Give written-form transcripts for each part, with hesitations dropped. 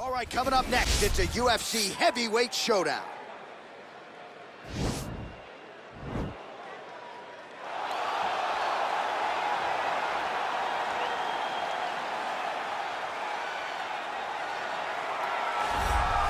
All right, coming up next, it's a UFC heavyweight showdown.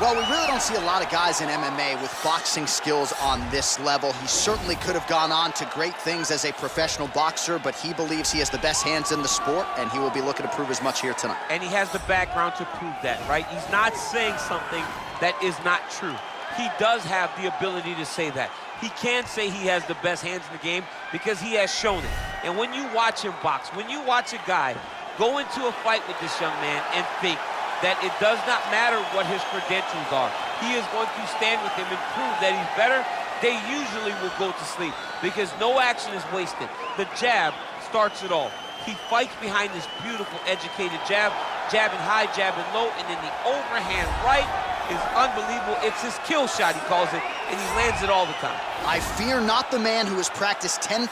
Well, we really don't see a lot of guys in MMA with boxing skills on this level. He certainly could have gone on to great things as a professional boxer, but he believes he has the best hands in the sport, and he will be looking to prove as much here tonight. And he has the background to prove that, right? He's not saying something that is not true. He does have the ability to say that. He can say he has the best hands in the game because he has shown it. And when you watch him box, when you watch a guy go into a fight with this young man and think that it does not matter what his credentials are, he is going to stand with him and prove that he's better, they usually will go to sleep because no action is wasted. The jab starts it all. He fights behind this beautiful, educated jab, jabbing high, jabbing low, and then the overhand right is unbelievable. It's his kill shot, he calls it, and he lands it all the time. I fear not the man who has practiced 10,000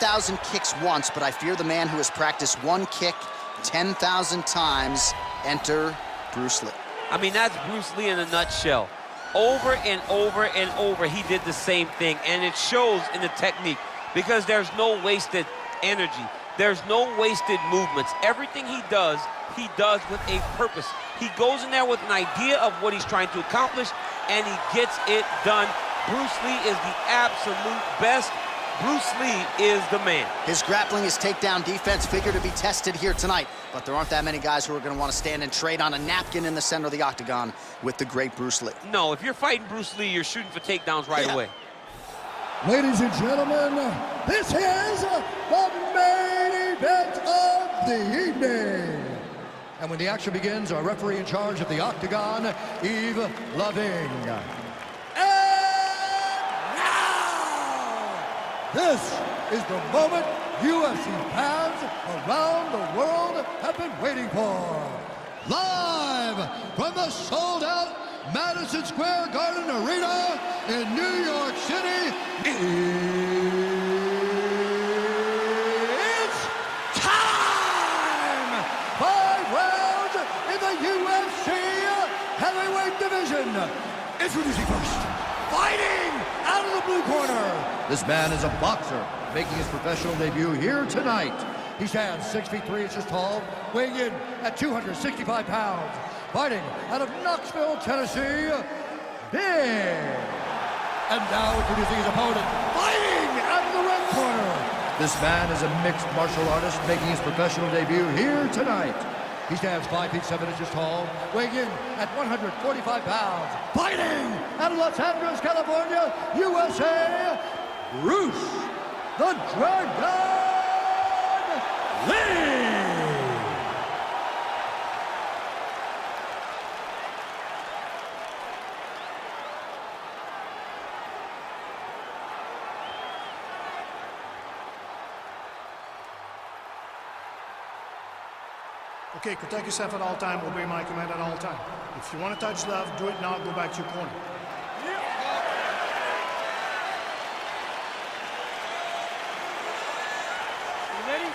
kicks once, but I fear the man who has practiced one kick 10,000 times. Enter Bruce Lee. I mean, that's Bruce Lee in a nutshell. Over and over and over, he did the same thing, and it shows in the technique because there's no wasted energy. There's no wasted movements. Everything he does with a purpose. He goes in there with an idea of what he's trying to accomplish, and he gets it done. Bruce Lee is the absolute best. Bruce Lee is the man. His grappling, his takedown defense figure to be tested here tonight, but there aren't that many guys who are going to want to stand and trade on a napkin in the center of the octagon with the great Bruce Lee. No, if you're fighting Bruce Lee, you're shooting for takedowns right away. Ladies and gentlemen, this is the main event of the evening. And when the action begins, our referee in charge of the octagon, Yves Loving. This is the moment UFC fans around the world have been waiting for. Live from the sold-out Madison Square Garden Arena in New York City, it's time! 5 rounds in the UFC heavyweight division. Introducing first, fighting out of the blue corner. This man is a boxer, making his professional debut here tonight. He stands 6 feet 3 inches tall, weighing in at 265 pounds. Fighting out of Knoxville, Tennessee, Big. And now introducing his opponent, fighting out of the red corner. This man is a mixed martial artist, making his professional debut here tonight. He stands 5 feet 7 inches tall, weighing in at 145 pounds. Fighting out of Los Angeles, California, USA, Bruce the Dragon Lee! Okay, protect yourself at all time, obey my command at all time. If you want to touch love, do it now, go back to your corner. You ready?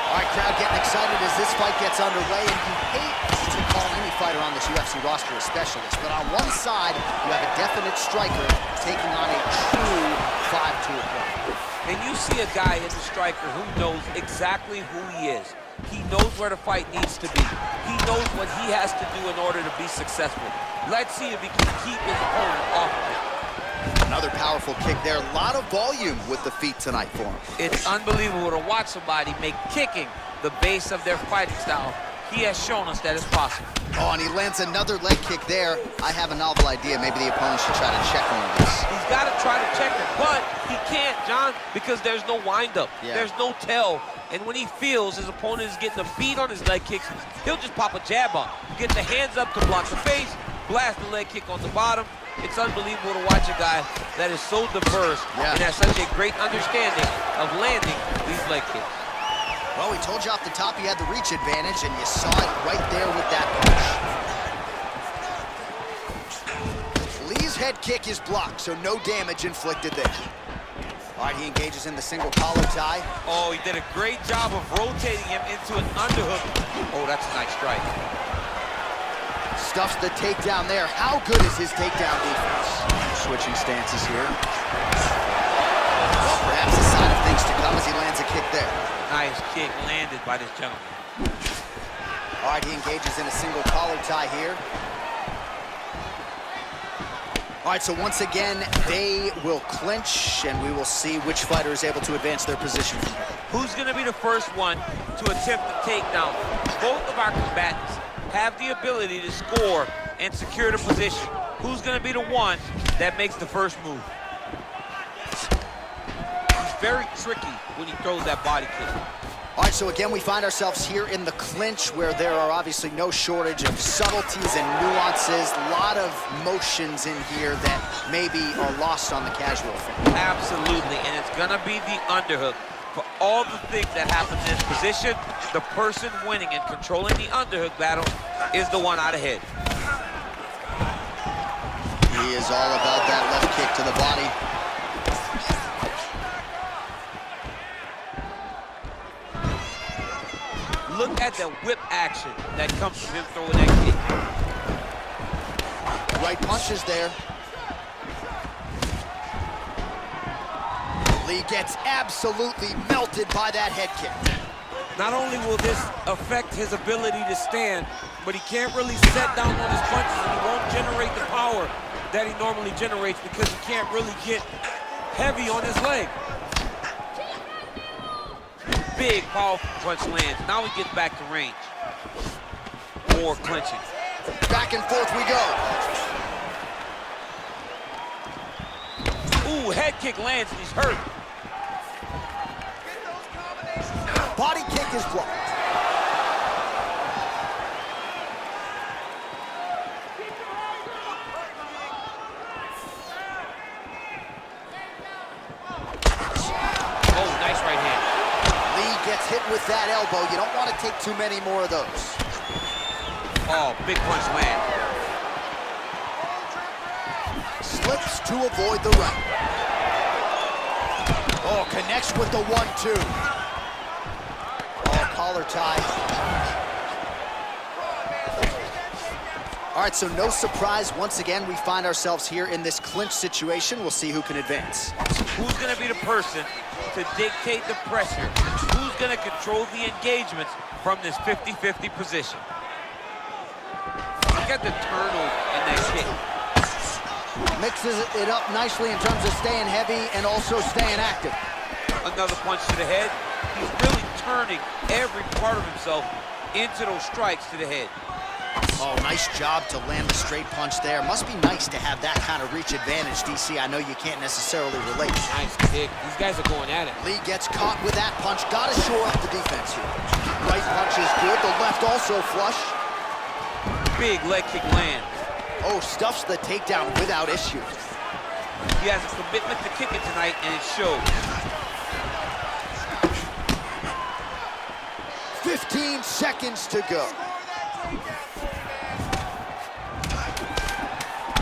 All right, crowd getting excited as this fight gets underway, and you hate to call any fighter on this UFC roster a specialist, but on one side, you have a definite striker taking on a true 5-tool player. And you see a guy in the striker who knows exactly who he is. He knows where the fight needs to be. He knows what he has to do in order to be successful. Let's see if he can keep his opponent off of it. Another powerful kick there. A lot of volume with the feet tonight for him. It's unbelievable to watch somebody make kicking the base of their fighting style. He has shown us that it's possible. Oh, and he lands another leg kick there. I have a novel idea. Maybe the opponent should try to check one of these. He's got to try to check it, but he can't, John, because there's no windup. Yeah. There's no tell. And when he feels his opponent is getting a beat on his leg kicks, he'll just pop a jab on. Get the hands up to block the face, blast the leg kick on the bottom. It's unbelievable to watch a guy that is so diverse and has such a great understanding of landing these leg kicks. Well, we told you off the top he had the reach advantage, and you saw it right there with that punch. Lee's head kick is blocked, so no damage inflicted there. All right, he engages in the single collar tie. Oh, he did a great job of rotating him into an underhook. Oh, that's a nice strike. Stuffs the takedown there. How good is his takedown defense? Switching stances here. Perhaps a sign of things to come as he lands a kick there. Nice kick landed by this gentleman. All right, he engages in a single collar tie here. All right, so once again, they will clinch, and we will see which fighter is able to advance their position. Who's going to be the first one to attempt the takedown? Both of our combatants have the ability to score and secure the position. Who's going to be the one that makes the first move? He's very tricky when he throws that body kick. All right, so again, we find ourselves here in the clinch where there are obviously no shortage of subtleties and nuances. A lot of motions in here that maybe are lost on the casual fan. Absolutely, and it's gonna be the underhook. For all the things that happen in this position, the person winning and controlling the underhook battle is the one out ahead. He is all about that left kick to the body. Look at the whip action that comes from him throwing that kick. Right punches there. Lee gets absolutely melted by that head kick. Not only will this affect his ability to stand, but he can't really set down on his punches and he won't generate the power that he normally generates because he can't really get heavy on his leg. Big, powerful punch lands. Now he gets back to range. More clinching. Back and forth we go. Ooh, head kick lands and he's hurt. Body kick is blocked. Oh, nice right hand. Gets hit with that elbow. You don't want to take too many more of those. Oh, big punch land. Slips to avoid the right. Oh, connects with the 1-2. Oh, collar tie. All right, so no surprise. Once again, we find ourselves here in this clinch situation. We'll see who can advance. Who's going to be the person to dictate the pressure? Who's going to control the engagements from this 50-50 position? Look at the turnover in that kick. Mixes it up nicely in terms of staying heavy and also staying active. Another punch to the head. He's really turning every part of himself into those strikes to the head. Oh, nice job to land the straight punch there. Must be nice to have that kind of reach advantage, DC. I know you can't necessarily relate. Nice kick. These guys are going at it. Lee gets caught with that punch. Got to shore up the defense here. Right punch is good. The left also flush. Big leg kick land. Oh, stuffs the takedown without issue. He has a commitment to kicking tonight, and it shows. 15 seconds to go.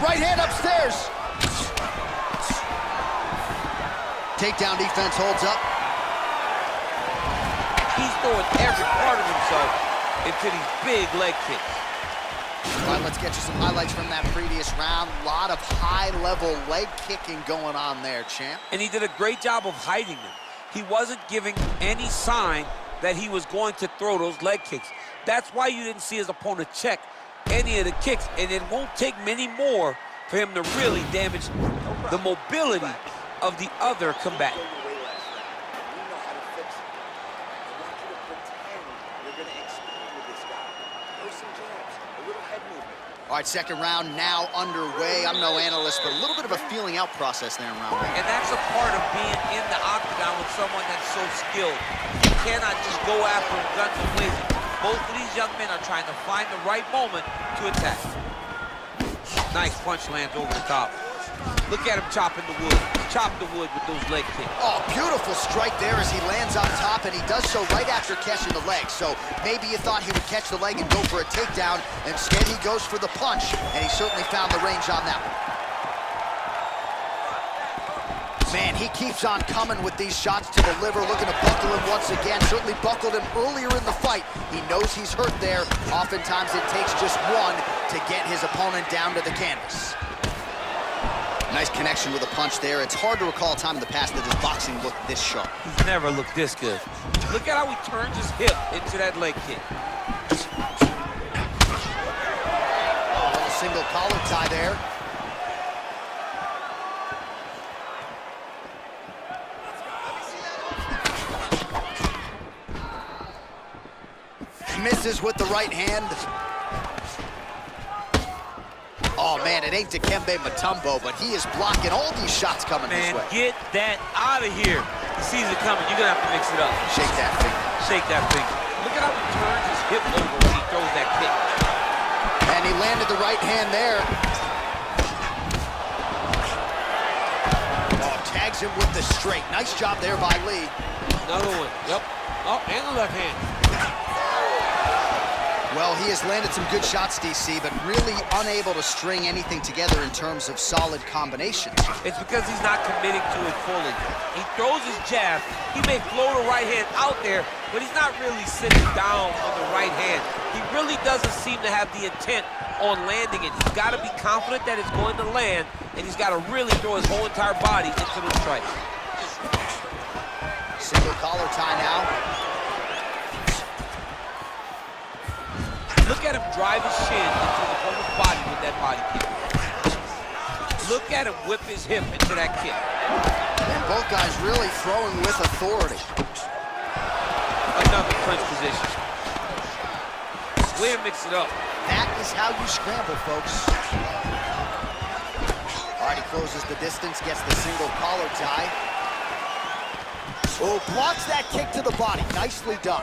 Right hand upstairs. Takedown defense holds up. He's throwing every part of himself into these big leg kicks. All right, let's get you some highlights from that previous round. A lot of high-level leg kicking going on there, champ. And he did a great job of hiding them. He wasn't giving any sign that he was going to throw those leg kicks. That's why you didn't see his opponent check any of the kicks, and it won't take many more for him to really damage the mobility of the other combatant. All right, second round now underway. I'm no analyst, but a little bit of a feeling out process there in round one. And that's a part of being in the octagon with someone that's so skilled. You cannot just go after him guns blazing. Both of these young men are trying to find the right moment to attack. Nice punch lands over the top. Look at him chopping the wood. Chop the wood with those leg kicks. Oh, beautiful strike there as he lands on top, and he does so right after catching the leg. So maybe you thought he would catch the leg and go for a takedown. Instead, he goes for the punch, and he certainly found the range on that one. Man, he keeps on coming with these shots to the liver, looking to buckle him once again. Certainly buckled him earlier in the fight. He knows he's hurt there. Oftentimes it takes just one to get his opponent down to the canvas. Nice connection with a punch there. It's hard to recall a time in the past that his boxing looked this sharp. He's never looked this good. Look at how he turns his hip into that leg kick. A little single collar tie there. Misses with the right hand. Oh, man, it ain't Dikembe Mutombo, but he is blocking all these shots coming his way. Man, get that out of here. He sees it coming. You're going to have to mix it up. Shake that finger. Shake that finger. Look at how he turns his hip over when he throws that kick. And he landed the right hand there. Oh, tags him with the straight. Nice job there by Lee. Another one. Yep. Oh, and the left hand. Well, he has landed some good shots, DC, but really unable to string anything together in terms of solid combinations. It's because he's not committing to it fully. He throws his jab. He may float a right hand out there, but he's not really sitting down on the right hand. He really doesn't seem to have the intent on landing it. He's got to be confident that it's going to land, and he's got to really throw his whole entire body into the strike. Single collar tie now. Look at him drive his shin into the opponent's body with that body kick. Look at him whip his hip into that kick. And both guys really throwing with authority. Another clinch position. Way to mix it up. That is how you scramble, folks. All right, he closes the distance, gets the single collar tie. Oh, blocks that kick to the body. Nicely done.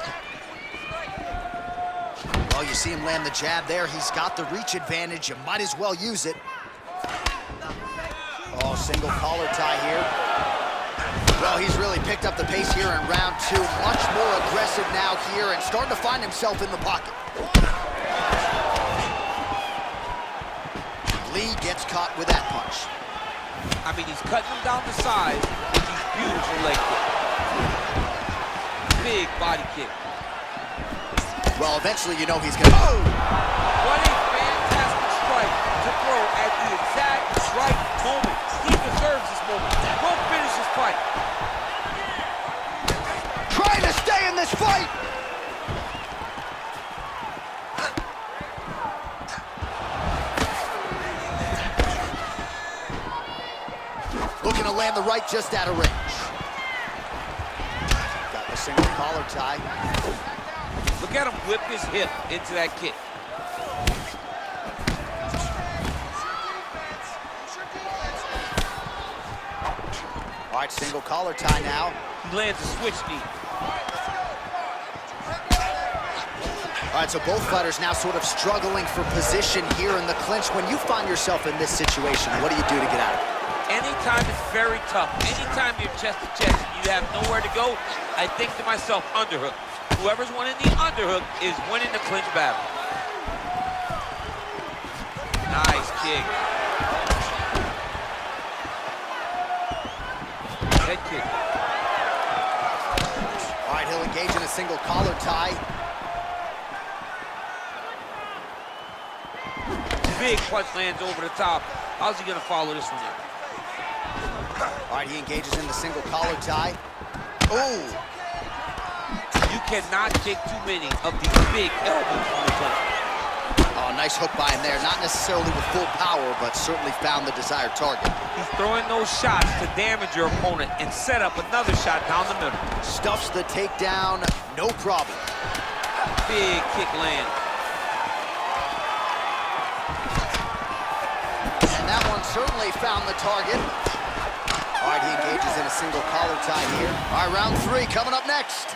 Well, you see him land the jab there. He's got the reach advantage. You might as well use it. Oh, single collar tie here. Well, he's really picked up the pace here in round two. Much more aggressive now here and starting to find himself in the pocket. Lee gets caught with that punch. I mean, he's cutting him down the side with these beautiful leg kicks. Big body kick. Well, eventually you know he's gonna... Oh! What a fantastic strike to throw at the exact right moment. He deserves this moment. Go finish this fight. Trying to stay in this fight! Looking to land the right just out of range. Got the single collar tie. Look at him whip his hip into that kick. All right, single collar tie now. He lands a switch knee. All right, so both fighters now sort of struggling for position here in the clinch. When you find yourself in this situation, what do you do to get out of it? Anytime it's very tough, anytime you're chest to chest, you have nowhere to go, I think to myself, underhook. Whoever's winning the underhook is winning the clinch battle. Nice kick. Head kick. All right, he'll engage in a single collar tie. Big punch lands over the top. How's he gonna follow this one up? All right, he engages in the single collar tie. Oh! You cannot take too many of these big elbows from the punch. Oh, nice hook by him there. Not necessarily with full power, but certainly found the desired target. He's throwing those shots to damage your opponent and set up another shot down the middle. Stuffs the takedown, no problem. Big kick land. And that one certainly found the target. All right, he engages in a single collar tie here. All right, round three coming up next.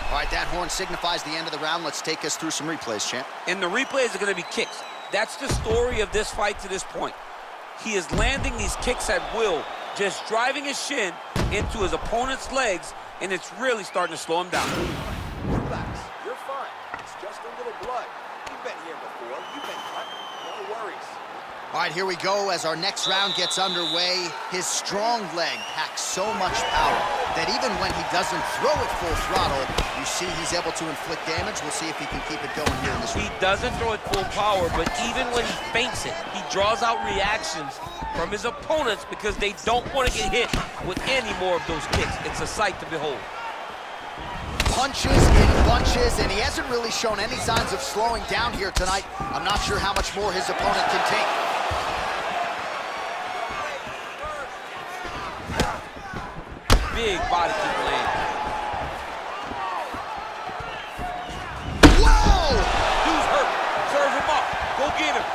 All right, that horn signifies the end of the round. Let's take us through some replays, champ. And the replays are going to be kicks. That's the story of this fight to this point. He is landing these kicks at will, just driving his shin into his opponent's legs, and it's really starting to slow him down. Relax, you're fine. It's just a little blood. You've been here before. You've been cut. No worries. All right, here we go as our next round gets underway. His strong leg packs so much power that even when he doesn't throw it full throttle, you see he's able to inflict damage. We'll see if he can keep it going here in this round. He doesn't throw it full power, but even when he feints it, he draws out reactions from his opponents because they don't want to get hit with any more of those kicks. It's a sight to behold. Punches in bunches, and he hasn't really shown any signs of slowing down here tonight. I'm not sure how much more his opponent can take. Big body kick land. Whoa! Dude's hurt. Serve him up. Go get him.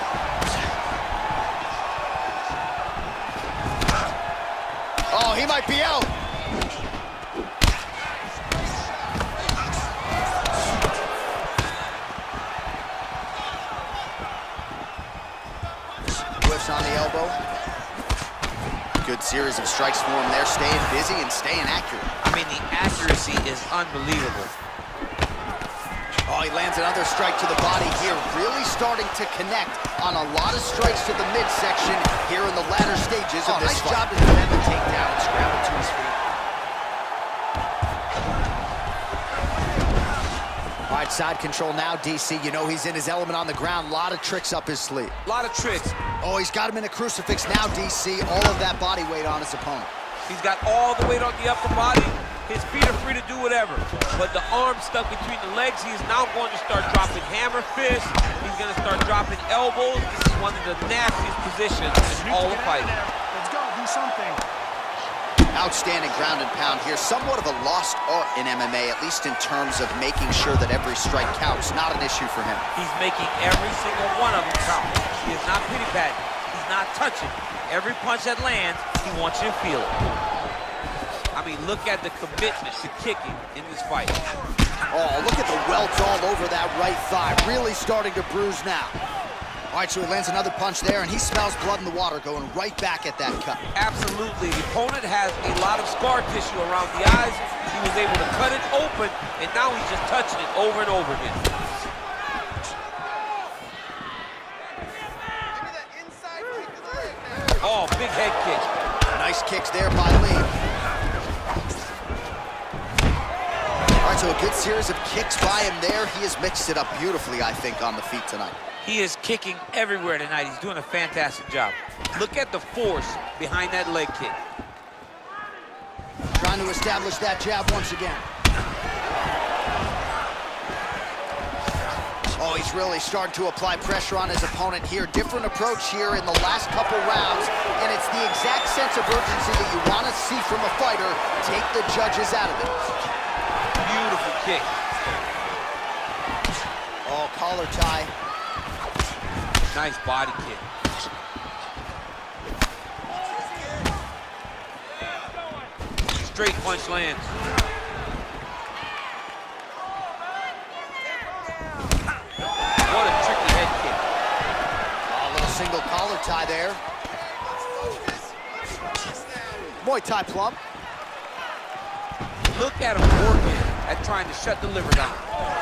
Oh, he might be out. Whiffs on the elbow. Good series of strikes for him there, staying busy and staying accurate. I mean, the accuracy is unbelievable. Oh, he lands another strike to the body here, really starting to connect on a lot of strikes to the midsection here in the latter stages of this fight. Nice job to defend the takedown and scramble to his feet. All right, side control now, DC. You know he's in his element on the ground. A lot of tricks up his sleeve. A lot of tricks. Oh, he's got him in a crucifix now, DC. All of that body weight on his opponent. He's got all the weight on the upper body. His feet are free to do whatever. But the arm stuck between the legs, he is now going to start dropping hammer fists. He's going to start dropping elbows. This is one of the nastiest positions in all of fighting. Let's go, do something. Outstanding ground and pound here. Somewhat of a lost art in MMA, at least in terms of making sure that every strike counts. Not an issue for him. He's making every single one of them count. He is not pity-patting. He's not touching. Every punch that lands, he wants you to feel it. I mean, look at the commitment to kicking in this fight. Oh, look at the welts all over that right thigh. Really starting to bruise now. All right, so he lands another punch there, and he smells blood in the water, going right back at that cut. Absolutely. The opponent has a lot of scar tissue around the eyes. He was able to cut it open, and now he's just touching it over and over again. Oh, big head kick. Nice kicks there by Lee. All right, so a good series of kicks by him there. He has mixed it up beautifully, I think, on the feet tonight. He is kicking everywhere tonight. He's doing a fantastic job. Look at the force behind that leg kick. Trying to establish that jab once again. Oh, he's really starting to apply pressure on his opponent here. Different approach here in the last couple rounds, and it's the exact sense of urgency that you want to see from a fighter. Take the judges out of it. Beautiful kick. Oh, collar tie. Nice body kick. Straight punch lands. What a tricky head kick. Oh, a little single collar tie there. Muay Thai plum. Look at him working at trying to shut the liver down.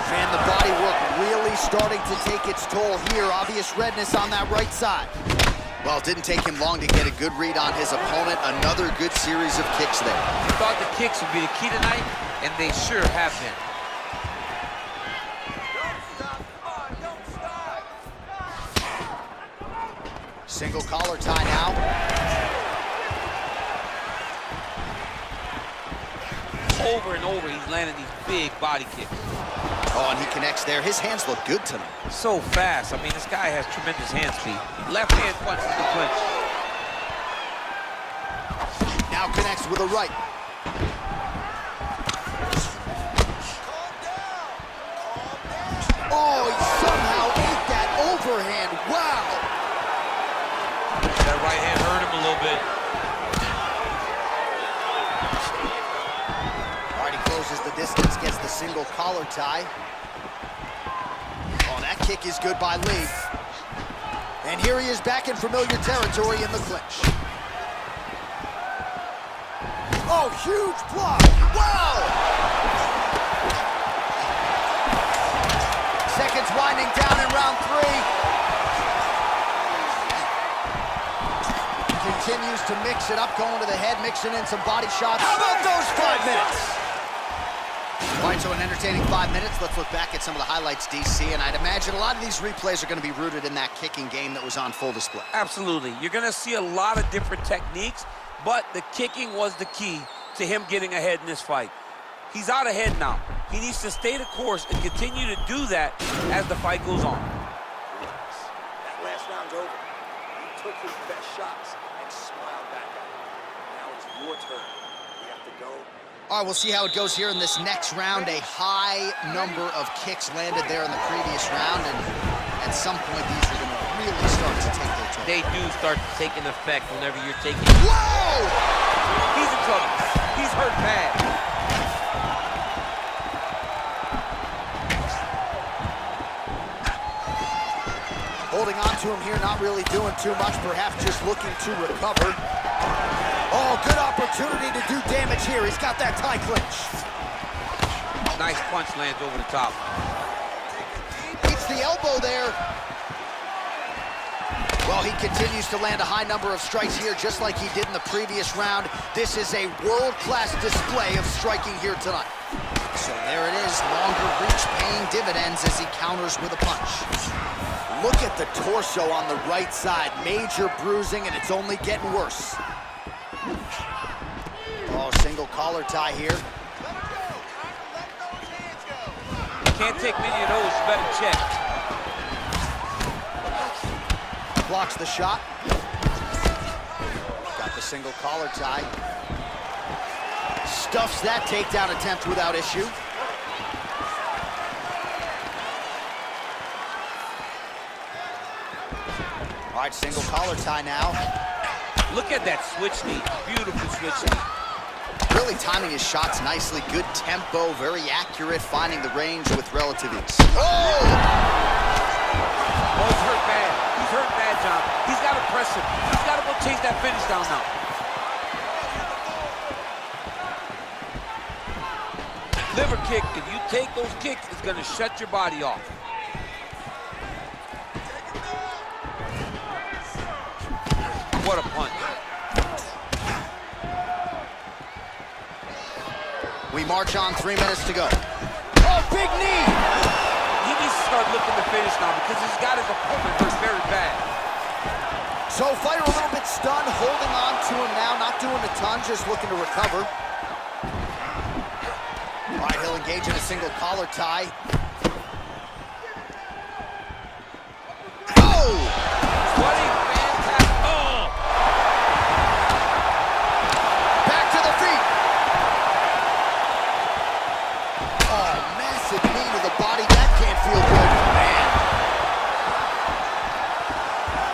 And the body work really starting to take its toll here. Obvious redness on that right side. Well, it didn't take him long to get a good read on his opponent. Another good series of kicks there. He thought the kicks would be the key tonight, and they sure have been. Single collar tie now. Over and over, he's landing these big body kicks. Oh, and he connects there. His hands look good tonight. So fast. I mean, this guy has tremendous hand speed. Left hand punches the clinch. Now connects with a right. Oh, he somehow ate that overhand. Wow. That right hand hurt him a little bit. All right, he closes the distance, gets the single collar tie. Oh, that kick is good by Lee. And here he is back in familiar territory in the clinch. Oh, huge block. Wow! Seconds winding down in round 3. continues to mix it up, going to the head, mixing in some body shots. How about those 5 minutes? All right, so an entertaining 5 minutes. Let's look back at some of the highlights, DC, and I'd imagine a lot of these replays are going to be rooted in that kicking game that was on full display. Absolutely. You're going to see a lot of different techniques, but the kicking was the key to him getting ahead in this fight. He's out ahead now. He needs to stay the course and continue to do that as the fight goes on. That last round's over. He took his best shots and smiled back at him. Now it's your turn. We have to go. All right, we'll see how it goes here in this next round. A high number of kicks landed there in the previous round, and at some point, these are going to really start to take their toll. They do start to take an effect whenever you're taking... Whoa! He's in trouble. He's hurt bad. Holding on to him here, not really doing too much, perhaps just looking to recover. Oh, good opportunity to do damage here. He's got that tie clinch. Nice punch lands over the top. Beats the elbow there. Well, he continues to land a high number of strikes here, just like he did in the previous round. This is a world-class display of striking here tonight. So there it is, longer reach paying dividends as he counters with a punch. Look at the torso on the right side. Major bruising, and it's only getting worse. Oh, single collar tie here. Can't take many of those, you better check. Blocks the shot. Got the single collar tie. Stuffs that takedown attempt without issue. All right, single collar tie now. Look at that switch knee. Beautiful switch knee. Really timing his shots nicely. Good tempo, very accurate, finding the range with relative ease. Oh! Oh, he's hurt bad. He's hurt bad, John. He's got to press him. He's got to go chase that finish down now. Liver kick. If you take those kicks, it's going to shut your body off. What a punch. We march on, 3 minutes to go. Oh, big knee! He needs to start looking to finish now because he's got his opponent hurt very bad. So fighter a little bit stunned, holding on to him now, not doing a ton, just looking to recover. All right, he'll engage in a single collar tie. Oh! What a fantastic... Oh! Back to the feet. Oh, massive knee to the body. That can't feel good, man.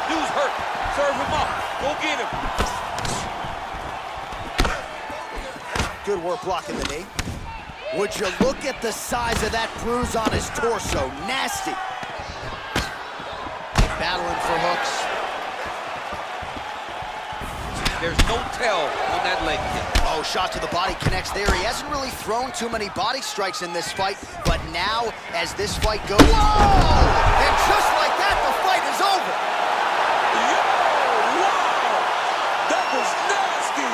Dude's hurt. Serve him up. Go get him. Good work blocking the knee. Would you look at the size of that bruise on his torso? Nasty. Battling for hooks. There's no tell on that leg kick. Oh, shot to the body connects there. He hasn't really thrown too many body strikes in this fight, but now, as this fight goes... Whoa! And just like that, the fight is over. Wow! That was nasty!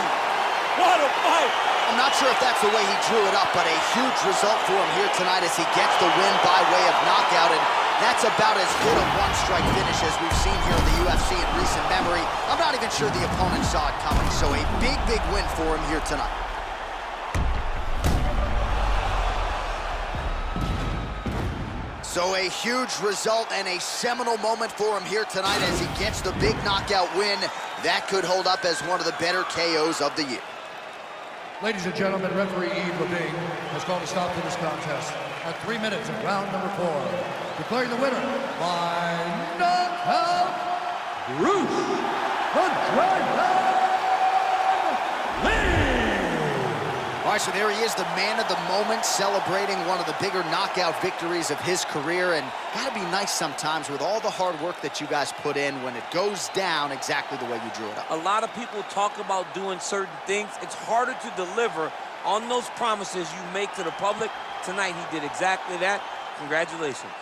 What a fight! I'm not sure if that's the way he drew it up, but a huge result for him here tonight as he gets the win by way of knockout, and that's about as good a one-strike finish as we've seen here in the UFC in recent memory. I'm not even sure the opponent saw it coming, so a big, big win for him here tonight. So a huge result and a seminal moment for him here tonight as he gets the big knockout win. That could hold up as one of the better KOs of the year. Ladies and gentlemen, referee Yves Levine has called a stop to this contest at 3 minutes of round number 4, declaring the winner by knockout, Bruce the Dragon Lee! All right, so there he is, the man of the moment, celebrating one of the bigger knockout victories of his career, and gotta be nice sometimes with all the hard work that you guys put in when it goes down exactly the way you drew it up. A lot of people talk about doing certain things. It's harder to deliver on those promises you make to the public. Tonight, he did exactly that. Congratulations.